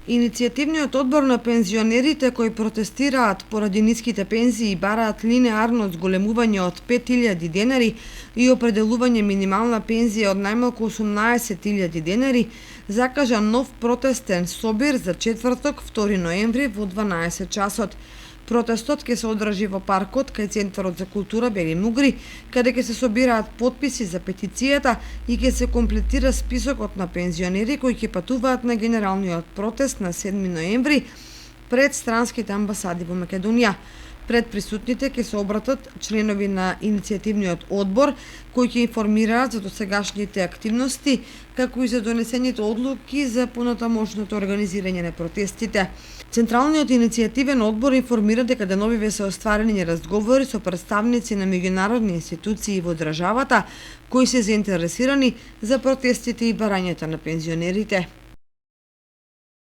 Иницијативниот одбор на пензионерите кои протестираат поради ниските пензии и бараат линеарно зголемување од 5.000 денари и определување минимална пензија од најмалку 18.000 денари, закажа нов протестен собир за четврток, 2 ноември во 12 часот. Протестот ќе се одржи во паркот кај Центарот за култура Бели Мугри, каде ќе се собираат потписи за петицијата и ќе се комплетира списокот на пензионери кои ќе патуваат на генералниот протест на 7 ноември пред странските амбасади во Македонија. Пред присутните ќе се обратат членови на иницијативниот одбор кои ќе информираат за досегашните активности, како и за донесените одлуки за понатамошното организирање на протестите. Централниот иницијативен одбор информира дека деновиве се остварени разговори со представници на меѓународни институции во државата кои се заинтересирани за протестите и барањето на пензионерите.